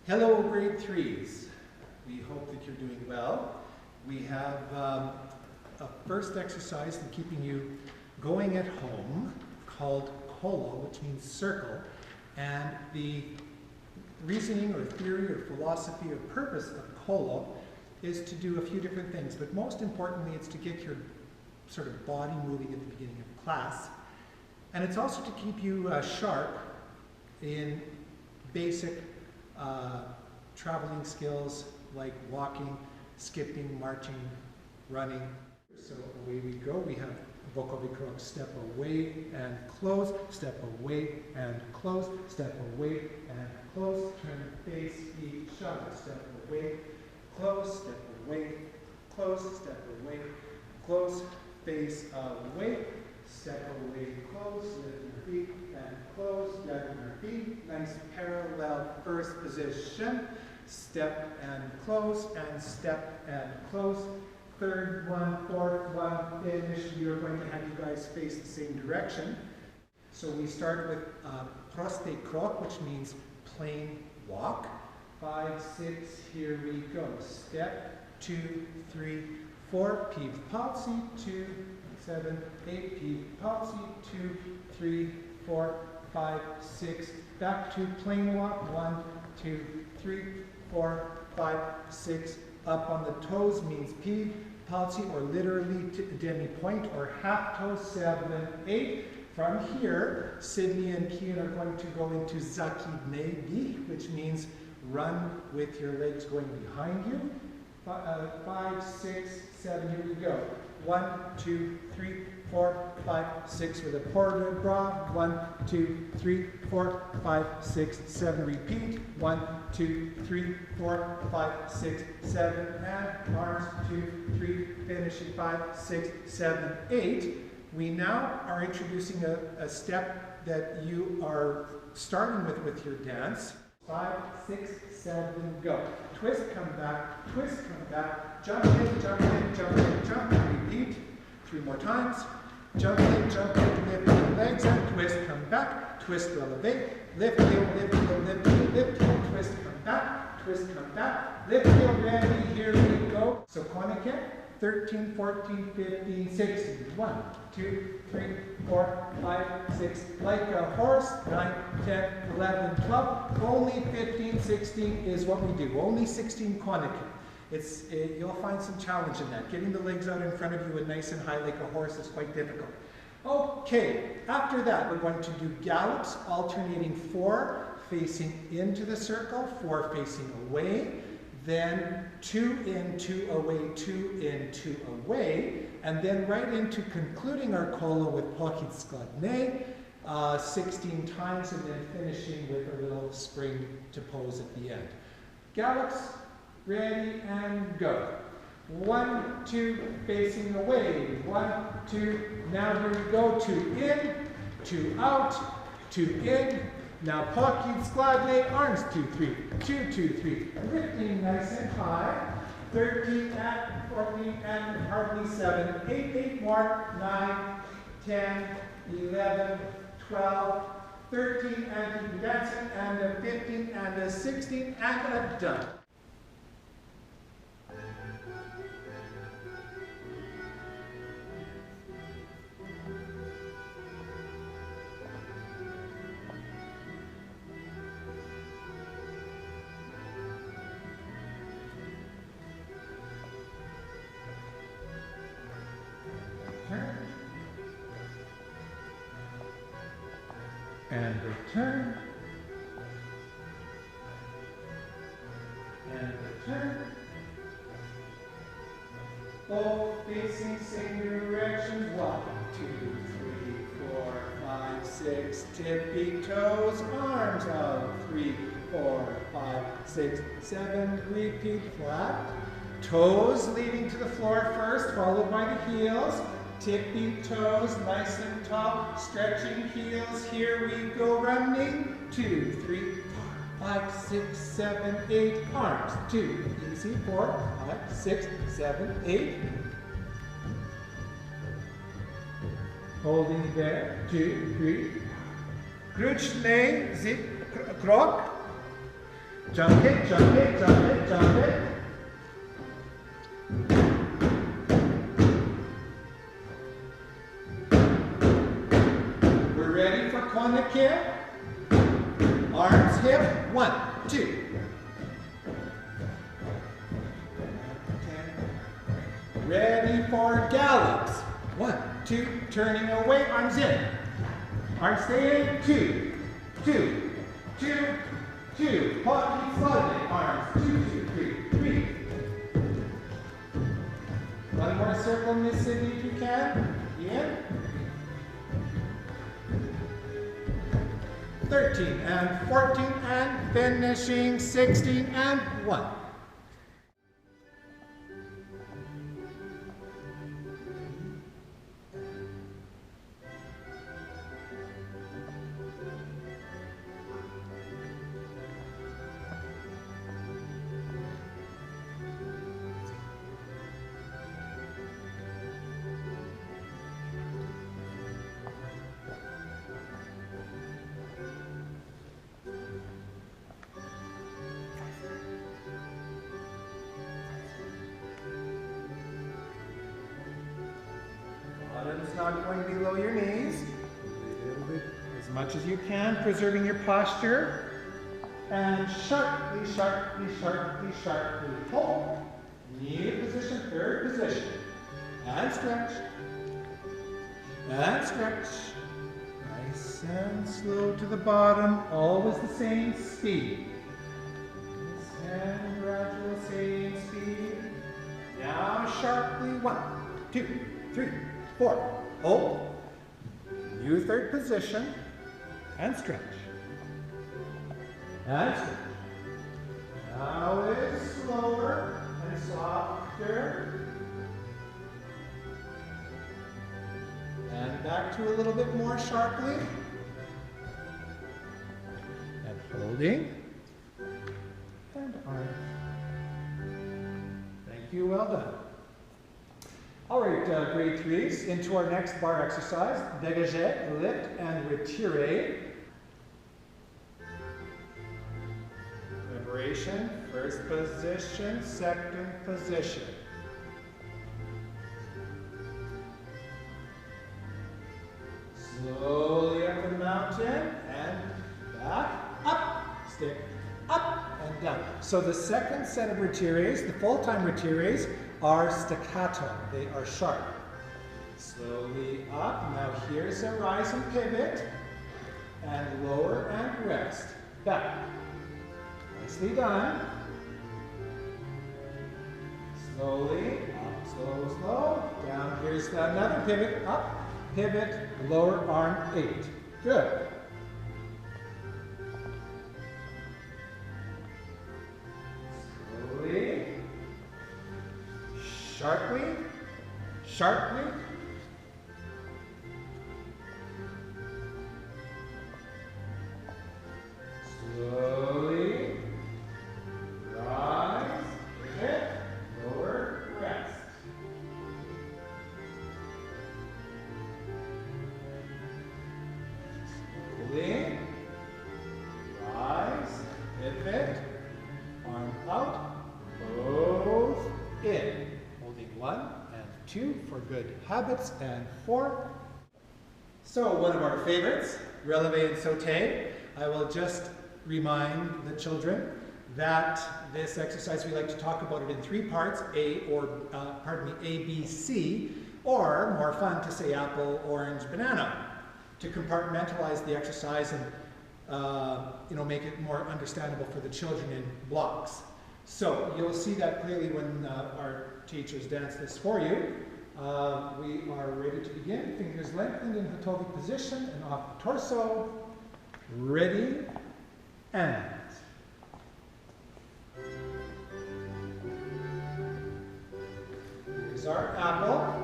Hello, grade threes. We hope that you're doing well. We have a first exercise in keeping you going at home called colo, which means circle. And the reasoning or theory or philosophy or purpose of colo is to do a few different things, but most importantly, it's to get your sort of body moving at the beginning of class. And it's also to keep you sharp in basic traveling skills like walking, skipping, marching, running. So away we go. We have vocal step away and close, step away and close, step away and close, turn face each other, step away, close, step away, close, step away, close, face away, step away, close, lift your feet and close, down your feet, nice parallel first position, step and close, and step and close, third one, fourth one, finish. We are going to have you guys face the same direction. So we started with proste croc, which means plain walk. 5, 6, here we go. Step, 2, 3, 4, peep palsy, 2, 7, 8, peep palsy, 2, 3, 4, 5, 6, back to plain walk, 1, 2, 3, 4, 5, 6, up on the toes means peep palsy, or literally demi-point or half toe, 7, 8. From here, Sydney and Kian are going to go into zakidnebi, which means run with your legs going behind you. 5, 6, 7, here we go. 1, 2, 3, 4, 5, 6 with a port de bras. 1, 2, 3, 4, 5, 6, 7. Repeat. 1, 2, 3, 4, 5, 6, 7. And arms. 2, 3. Finish at 5, 6, 7, 8. We now are introducing a step that you are starting with your dance. 5, 6, 7, go. Twist, come back, jump in, jump in, jump in, jump. Repeat. 3 more times. Jump in, lift your legs and twist, come back, twist, releve, lift heel, lift heel, lift heel, lift heel, twist, come back, lift heel, ready, here we go. So konike, 13, 14, 15, 16. 1, 2, 3, 4, 5, 6. Like a horse, 9, 10, 11, 12. Only 15, 16 is what we do. Only 16 konike. You'll find some challenge in that. Getting the legs out in front of you and nice and high like a horse is quite difficult. Okay, after that we're going to do gallops, alternating 4 facing into the circle, 4 facing away, then 2 in, 2 away, 2 in, 2 away, and then right into concluding our colo with pochid skladne, 16 times, and then finishing with a little spring to pose at the end. Gallops, ready and go. 1, 2, facing away. 1, 2, now here we go. 2 in, 2 out, 2 in. Now pochid skladne, arms 2, 3, 2, 2, 3. Lifting nice and high. 13 and 14 and hardly 7. 8, 8 more. 9, 10, 11, 12, 13, and keep dancing, and a 15, and a 16, and a done. And return, and return, both facing same directions. 1, 2, 3, 4, 5, 6, tippy toes, arms out, 3, 4, 5, 6, 7, repeat flat, toes leading to the floor first, followed by the heels. Tippy toes, nice and tall, stretching heels, here we go, running, 2, 3, 4, 5, 6, 7, 8, arms, 2, easy, 4, 5, 6, 7, 8, holding there, 2, 3, Krutschne, zip, krok, Jump it, jump it, jump it, jump it. We're ready for corner kick. Arms hip. 1, 2. Ready for gallops. 1, 2, turning away, arms in. Arms stay in. 2, 2, 2, 2. Keep slowly. Arms. 2, 2, 3, 3. One more circle, Miss Sydney, if you can. In. 13 and 14 and finishing 16 and 1. Bottom's not going below your knees. A little bit, as much as you can, preserving your posture. And sharply, sharply, sharply, sharply hold. Knee position, third position. And stretch. And stretch. Nice and slow to the bottom. Always the same speed. Nice and gradual, same speed. Now sharply, 1, 2, 3, 4. Hold. New third position. And stretch. And stretch. Now it's slower and softer. And back to a little bit more sharply. And holding. And arm. Thank you, well done. All right, grade 3s, into our next bar exercise. Dégagé, lift and retiré. Liberation, first position, second position. Slowly up the mountain and back, up, stick, up and down. So the second set of retirés, the full-time retirés, are staccato. They are sharp. Slowly up. Now here's a rise and pivot. And lower and rest. Back. Nicely done. Slowly, up, slow, slow. Down, here's another pivot. Up, pivot, lower arm, 8. Good. Slowly. Sharply, sharply. Slowly. Rise, pivot, lower, rest. Slowly. Rise, pivot, arm out, both in. 1 and 2 for good habits, and 4. So one of our favorites, releve and saute. I will just remind the children that this exercise, we like to talk about it in 3 parts, A, B, C, or more fun to say apple, orange, banana, to compartmentalize the exercise and make it more understandable for the children in blocks. So you'll see that clearly when our teachers dance this for you. We are ready to begin. Fingers lengthened in Hatovic position and off the torso. Ready and. Here's our apple.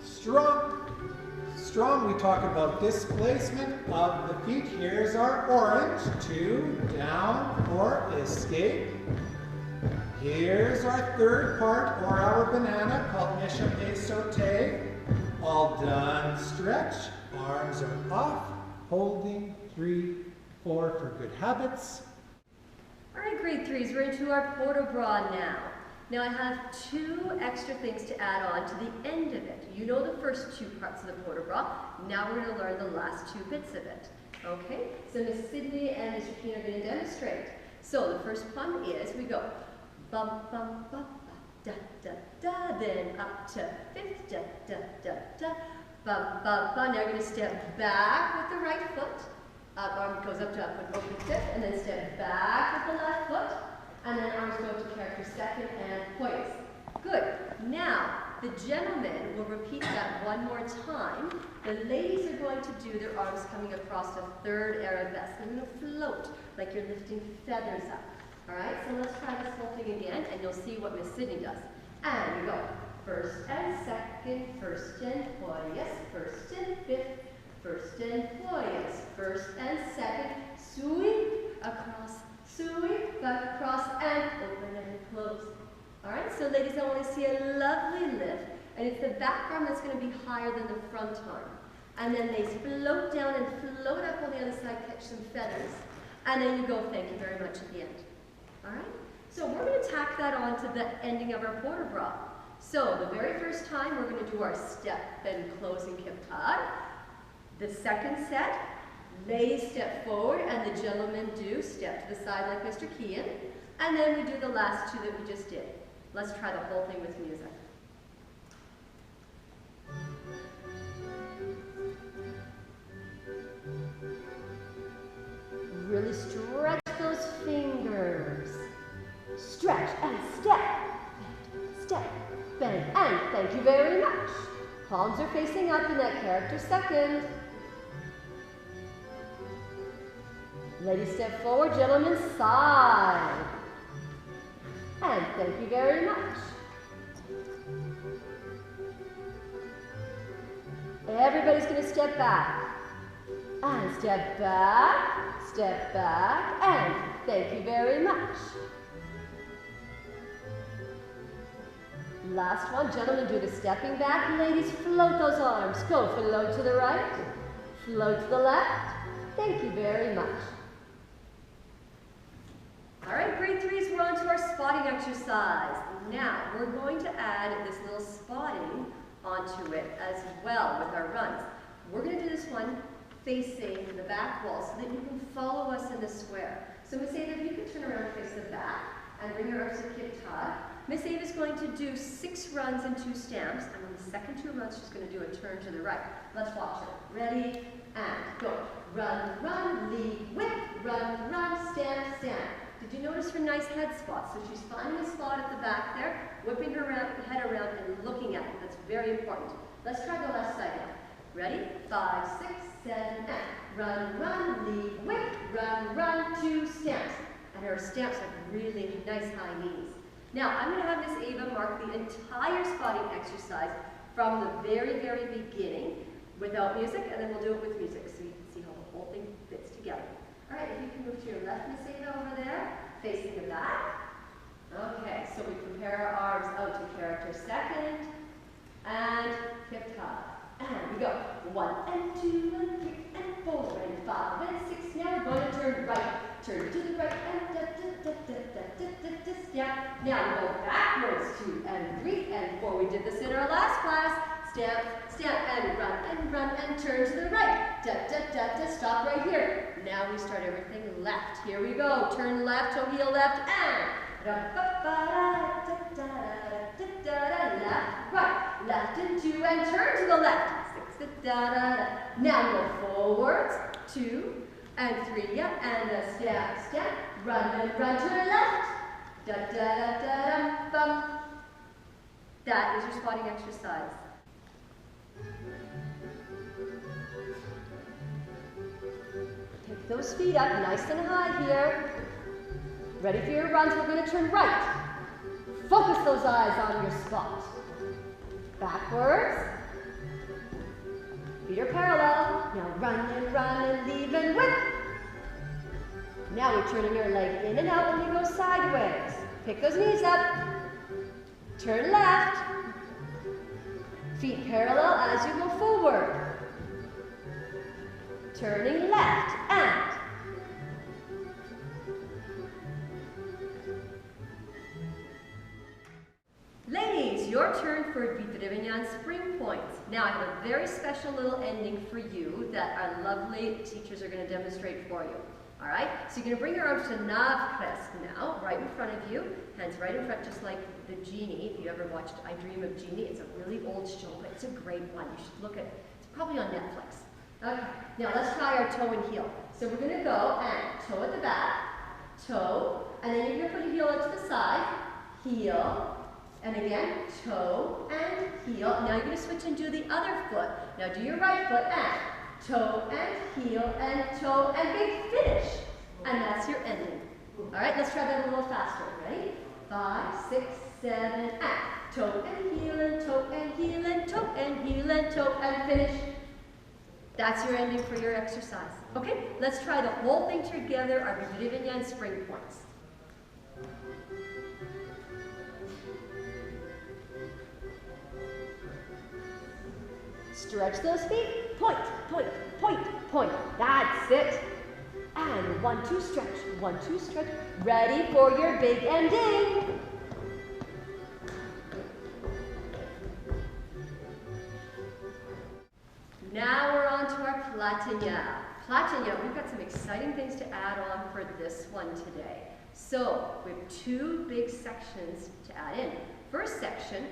Strong. Strong, we talk about displacement of the feet. Here's our orange. 2, down or escape. Here's our third part, or our banana, called échappé sauté. All done, stretch. Arms are off, holding 3, 4 for good habits. All right, grade 3s, we're into our port bras now. Now I have 2 extra things to add on to the end of it. You know the first 2 parts of the port bras. Now we're going to learn the last 2 bits of it. Okay, so Miss Sydney and Mr. Keane are going to demonstrate. So the first one is we go bum bum bum da da da, then up to 5th da da da da, bum bum bum. Now we're going to step back with the right foot. Arm goes up to up and open step, and then step back with the left foot, and then arms go to character 2nd and poise. Good. Now, the gentlemen will repeat that one more time. The ladies are going to do their arms coming across a 3rd arabesque. They're going to float like you're lifting feathers up. All right, so let's try this whole thing again, and you'll see what Miss Sydney does. And we go 1st and 2nd, 1st and poise, 1st and 5th, 1st and poise, 1st and 2nd, sweep across, sweep back across, and open and close. All right, so ladies, I want to see a lovely lift, and it's the back arm that's going to be higher than the front arm. And then they float down and float up on the other side, catch some feathers, and then you go, thank you very much at the end. All right, so we're going to tack that on to the ending of our port bras. So the very first time, we're going to do our step and closing kipad. The second set, ladies step forward, and the gentlemen do step to the side like Mr. Keane. And then we do the last 2 that we just did. Let's try the whole thing with music. Really stretch those fingers. Stretch and step, step, bend, and thank you very much. Palms are facing up in that character 2nd. Ladies step forward, gentlemen side. And thank you very much. Everybody's going to step back. And step back, and thank you very much. Last one, gentlemen do the stepping back. Ladies, float those arms. Go float to the right, float to the left. Thank you very much. All right, grade 3s, we're on to our spotting exercise. Now, we're going to add this little spotting onto it as well with our runs. We're going to do this one facing the back wall so that you can follow us in the square. So Miss Ava, if you could turn around and face the back and bring your arms to kipad. Miss Ava is going to do 6 runs and 2 stamps, and on the second 2 runs, she's going to do a turn to the right. Let's watch her. Ready, and go. Run, run, lead, whip, run, run, stamp, stamp. Did you notice her nice head spot? So she's finding a spot at the back there, whipping her head around and looking at it. That's very important. Let's try the left side now. Ready? 5, 6, 7, 8. Run, run, lead, whip, run, run, 2 stamps. And her stamps have really nice high knees. Now, I'm going to have Miss Ava mark the entire spotting exercise from the very, very beginning without music, and then we'll do it with music so you can see how the whole thing fits together. All right, if you can move to your left, Miss Ava, over there, facing the back. Okay, so we compare our arms out to character 2nd, and hip hop. And we go 1 and 2 and 3 and 4 and 5 and 6. Now we're going to turn right. Turn to the right and step. Now we go backwards 2 and 3 and 4. We did this in our last class. Step, step, and run and turn to the right. Stop right here. Now we start everything left. Here we go. Turn left, toe heel left, and left, right, left and 2, and turn to the left. 6, Now go forwards, 2 and 3, yep, and a step, step, run and run to the left. Bum. That is your spotting exercise. Take those feet up nice and high here. Ready for your runs, we're going to turn right. Focus those eyes on your spot. Backwards. Feet are parallel. Now run and leave and whip. Now we're turning your leg in and out when you go sideways. Pick those knees up. Turn left. Feet parallel as you go forward. Turning left and it's your turn for Vitrivignan spring points. Now I have a very special little ending for you that our lovely teachers are going to demonstrate for you. All right, so you're going to bring your arms to Nav Crest now, right in front of you, hands right in front, just like the genie. If you ever watched I Dream of Jeannie, it's a really old show, but it's a great one. You should look at it. It's probably on Netflix. Okay, now let's try our toe and heel. So we're going to go and toe at the back, toe, and then you're going to put your heel out to the side, heel, and again, toe and heel. Now you're going to switch and do the other foot. Now do your right foot and toe and heel and toe and big finish. And that's your ending. All right, let's try that a little faster. Ready? 5, 6, 7, and toe and heel and toe and heel and toe and heel and toe and finish. That's your ending for your exercise. Okay, let's try the whole thing together, our Vitrivignan spring points. Stretch those feet. Point, point, point, point. That's it. And 1, 2, stretch. 1, 2, stretch. Ready for your big ending. Now we're on to our Platania. Platania, we've got some exciting things to add on for this one today. So we have 2 big sections to add in. First section,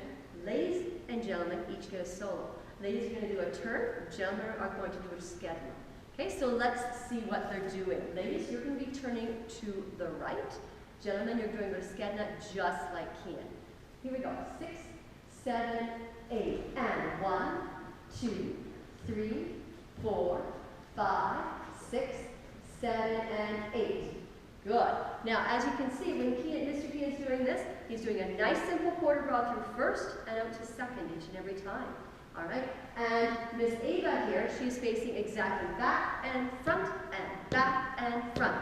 ladies and gentlemen each get a solo. Ladies are going to do a turn, gentlemen are going to do a schedule. Okay, so let's see what they're doing. Ladies, you're going to be turning to the right. Gentlemen, you're doing a schedule just like Kian. Here we go. 6, 7, 8, and 1, 2, 3, 4, 5, 6, 7, and 8. Good. Now, as you can see, when Mr. Kian is doing this, he's doing a nice simple quarter bra through first and out to second each and every time. All right, and Miss Ava here, she's facing exactly back and front and back and front.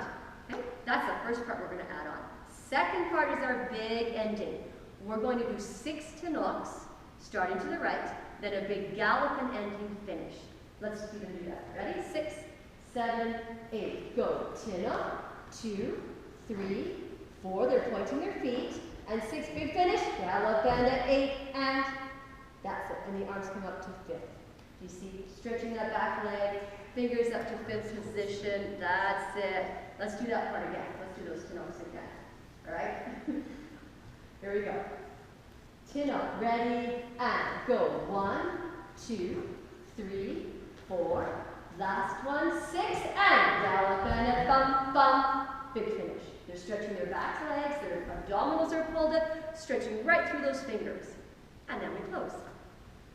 Okay, that's the first part we're going to add on. Second part is our big ending. We're going to do 6 Tinoks, starting to the right, then a big gallop and ending finish. Let's even do that. Ready? 6, 7, 8. Go. Tinok, 2, 3, 4. They're pointing their feet. And 6, big finish. Gallop and an 8 and that's it, and the arms come up to 5th. You see, stretching that back leg, fingers up to 5th position, that's it. Let's do that part again. Let's do those Tinoks again. All right? Here we go. Tinok, ready, and go. 1, 2, 3, 4. Last one, 6, and gallop and a bump, bump. Big finish. They're stretching their back legs, their abdominals are pulled up, stretching right through those fingers. And then we close.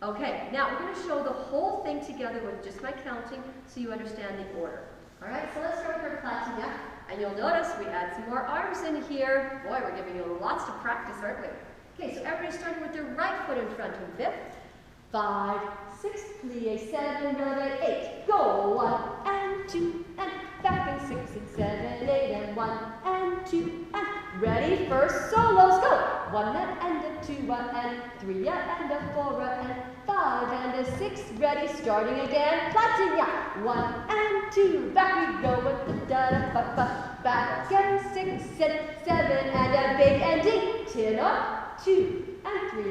Okay, now we're going to show the whole thing together with just my counting so you understand the order. All right, so let's start with our Platania. And you'll notice we add some more arms in here. Boy, we're giving you lots to practice, aren't we? Okay, so everybody's starting with their right foot in front and 5th. 5, 6, plie, 7, releve, 8. Go. 1 and 2 and back and 6 and 7, 8 and 1 and 2 and ready, first solos, go! 1 and a 2 and 3 and a 4 and 5 and a 6, ready, starting again, Platania! 1 and 2, back we go with the da-da-ba-ba, back and 6 and 7 and a big ending, Tinok, 2 and 3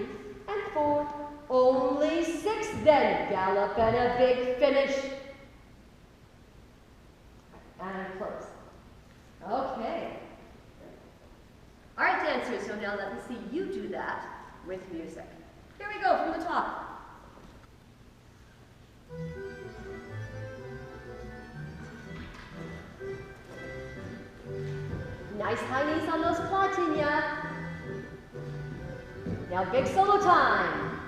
and 4, only 6, then gallop and a big finish. And close. Okay. All right, dancers, so now let me see you do that with music. Here we go from the top. Nice high knees on those Platania. Now big solo time.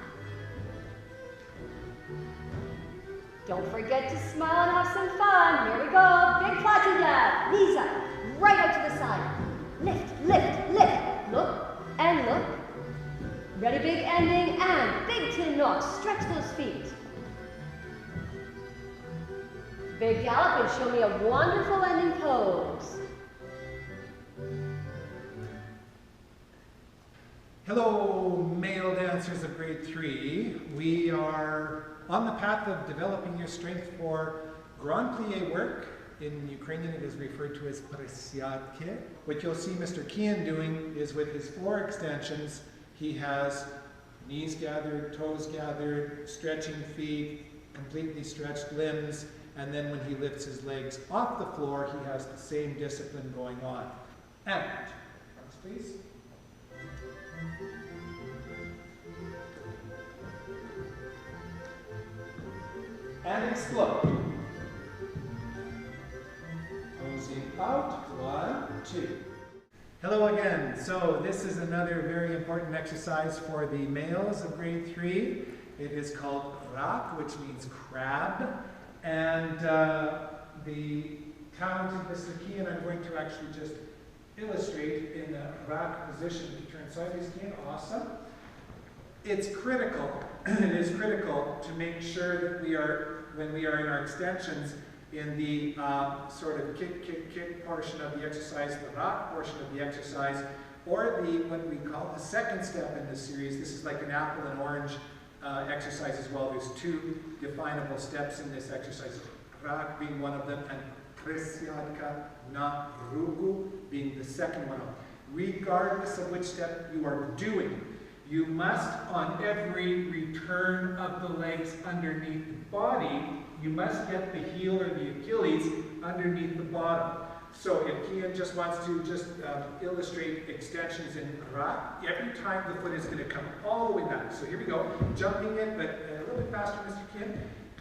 Don't forget to smile and have some fun. Here we go. Big Platania. Knees up. Right out to the side. Lift, lift, lift. Look and look. Ready, big ending and big Tinok. Stretch those feet. Big gallop and show me a wonderful ending pose. Hello, male dancers of grade 3. We are on the path of developing your strength for grand plie work. In Ukrainian, it is referred to as presiadke. What you'll see Mr. Kian doing is with his floor extensions, he has Knees gathered, toes gathered, stretching feet, completely stretched limbs, and then when he lifts his legs off the floor, he has the same discipline going on. And, next please. And explode. Posing out, 1, 2. Hello again. So this is another very important exercise for the males of grade 3. It is called rak, which means crab. And the talented Mr. Kian, I'm going to actually just illustrate in the rak position to turn sideways again. Awesome. It's critical, it is critical to make sure that we are, when we are in our extensions, in the sort of kick portion of the exercise, the rak portion of the exercise, or the what we call the second step in this series. This is like an apple and orange exercise as well. There's 2 definable steps in this exercise, rak being one of them, and presiadka na ruku being the second one. Regardless of which step you are doing, you must, on every return of the legs underneath the body, you must get the heel or the Achilles underneath the bottom. So if Kian just wants to illustrate extensions in rak, every time the foot is going to come all the way back. So here we go, jumping in, but a little bit faster, Mr. Kian.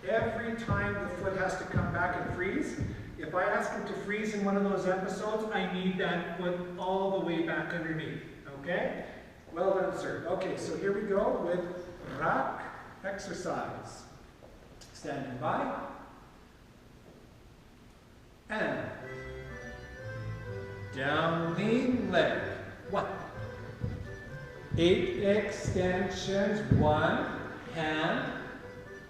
Every time the foot has to come back and freeze. If I ask him to freeze in one of those episodes, I need that foot all the way back underneath, okay? Well done, sir. Okay, so here we go with rak exercise. Standing by. And down lean leg. 1. 8 extensions. 1 hand.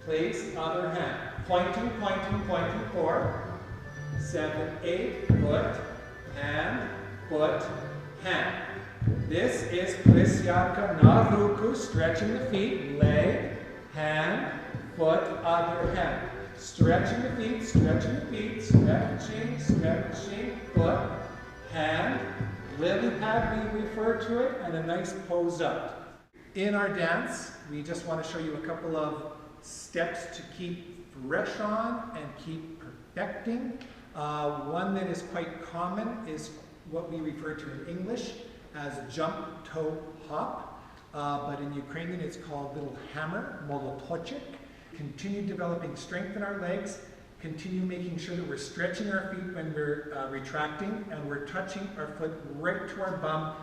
Place other hand. Pointing, pointing, pointing. 4. 7, 8. Foot, hand, foot, hand. This is presiadka na ruku, stretching the feet, leg, hand, foot, other hand. Stretching the feet, stretching, stretching, foot, hand, lily pad we refer to it, and a nice pose up. In our dance, we just want to show you a couple of steps to keep fresh on and keep perfecting. One that is quite common is what we refer to in English as jump toe hop, but in Ukrainian it's called little hammer, molotochik. Continue developing strength in our legs, continue making sure that we're stretching our feet when we're retracting, and we're touching our foot right to our bum,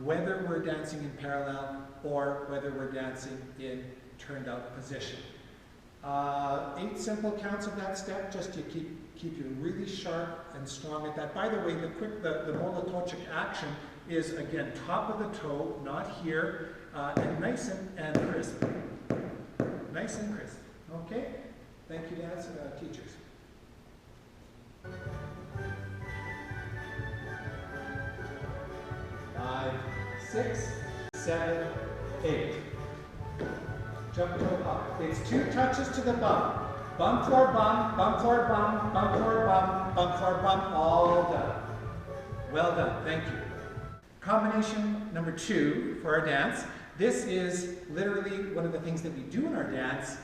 whether we're dancing in parallel or whether we're dancing in turned out position. 8 simple counts of that step just to keep you really sharp and strong at that. By the way, the molotochik action is again top of the toe, not here, and nice and crisp. Nice and crisp. Okay? Thank you, dance teachers. 5, 6, 7, 8. Jump toe hop. It's 2 touches to the bum. Bum floor bum, bum floor bum, bum floor bum, bum floor bum, all done. Well done, thank you. Combination number 2 for our dance. This is literally one of the things that we do in our dance,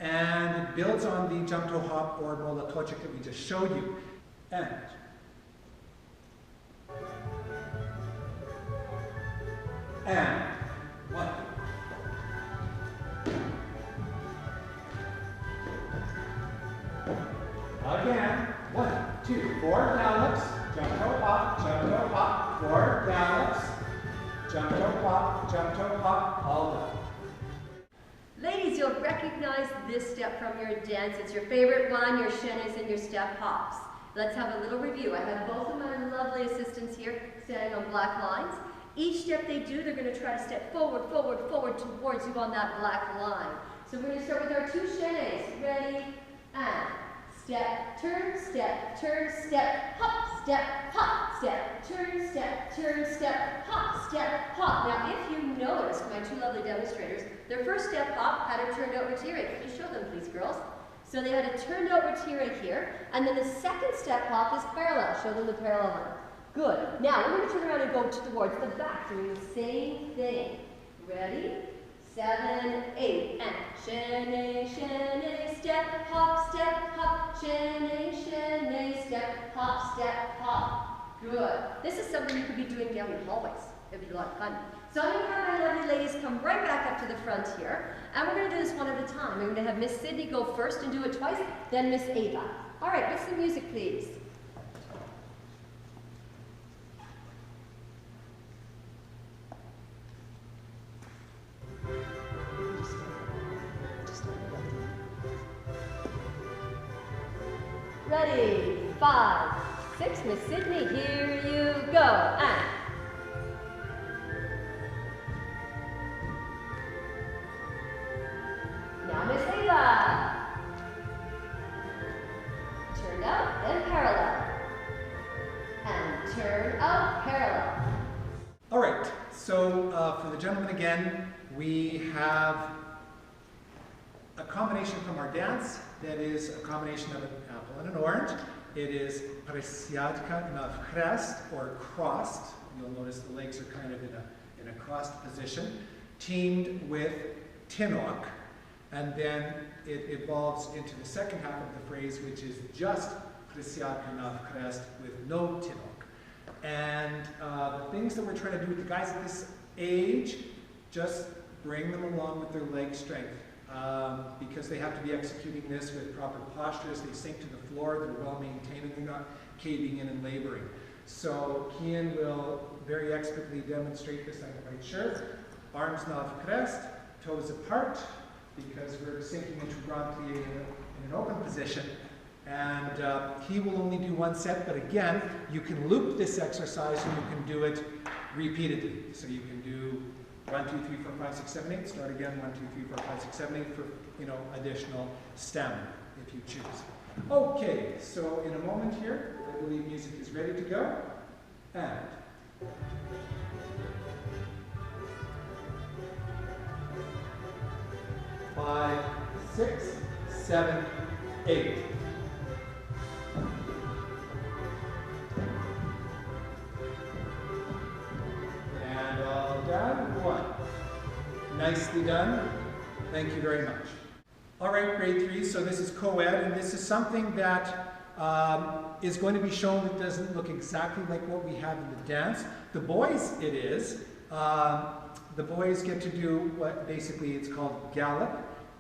and it builds on the jump toe hop or molotochik that we just showed you. And 1. Again, 1, 2, 4 gallops, jump toe hop, 4 gallops, jump toe hop, all done. Ladies, you'll recognize this step from your dance. It's your favorite one, your shenes and your step hops. Let's have a little review. I have both of my lovely assistants here standing on black lines. Each step they do, they're going to try to step forward towards you on that black line. So we're going to start with our 2 shenes. Ready? And step, turn, step, hop, step, turn, step, hop. Now, if you notice, my 2 lovely demonstrators, their first step hop had a turned out retire. Could you show them, please, girls? So they had a turned out retire here, and then the second step hop is parallel. Show them the parallel one. Good. Now, we're going to turn around and go towards the back, doing the same thing. Ready? 7, 8, and chaîné, chaîné, step, hop, chaîné, chaîné, step, hop. Good. This is something you could be doing down the hallways. It'd be a lot of fun. So I'm going to have my lovely ladies come right back up to the front here, and we're going to do this one at a time. We're going to have Miss Sydney go first and do it twice, then Miss Ava. All right, what's the music, please? Ready, 5, 6, Miss Sydney, here you go, and. Now Miss Ava. Turn out, then parallel. And turn out, parallel. All right, so for the gentlemen again, we have a combination from our dance that is a combination of an apple and an orange. It is presiadka na crest, or crossed. You'll notice the legs are kind of in a crossed position, teamed with tinok, and then it evolves into the second half of the phrase, which is just presiadka na crest with no tinok. And the things that we're trying to do with the guys at this age, just bring them along with their leg strength. Because they have to be executing this with proper posture as they sink to the floor, they're well maintained, and they're not caving in and laboring. So Kian will very expertly demonstrate this on the right shirt. Arms nav crest, toes apart, because we're sinking into grand plie in an open position. And he will only do one set, but again, you can loop this exercise and you can do it repeatedly. So you can do 1, 2, 3, 4, 5, 6, 7, 8. Start again, 1, 2, 3, 4, 5, 6, 7, 8 for, additional stamina if you choose. Okay, so in a moment here, I believe music is ready to go. And 5, 6, 7, 8. And all done. 1. Nicely done. Thank you very much. All right, grade 3, so this is co-ed, and this is something that is going to be shown that doesn't look exactly like what we have in the dance. The boys, it is. The boys get to do what basically it's called gallop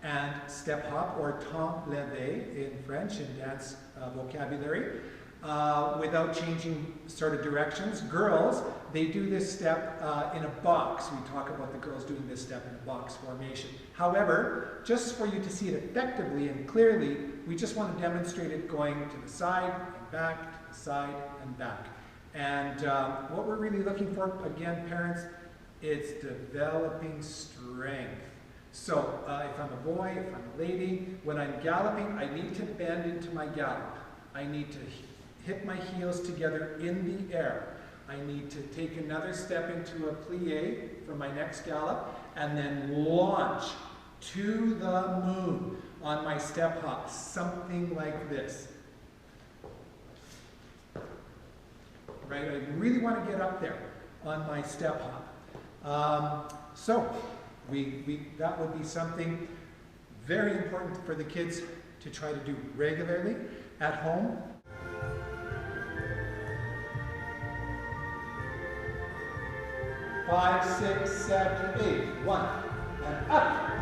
and step hop, or temps levé in French, in dance vocabulary, without changing sort of directions. Girls, they do this step in a box. We talk about the girls doing this step in a box formation. However, just for you to see it effectively and clearly, we just want to demonstrate it going to the side and back, to the side and back. And what we're really looking for, again, parents, it's developing strength. So if I'm a boy, if I'm a lady, when I'm galloping, I need to bend into my gallop. I need to hit my heels together in the air. I need to take another step into a plie for my next gallop, and then launch to the moon on my step hop, something like this. Right? I really want to get up there on my step hop. So that would be something very important for the kids to try to do regularly at home. 5, 6, 7, 8. 1, and up.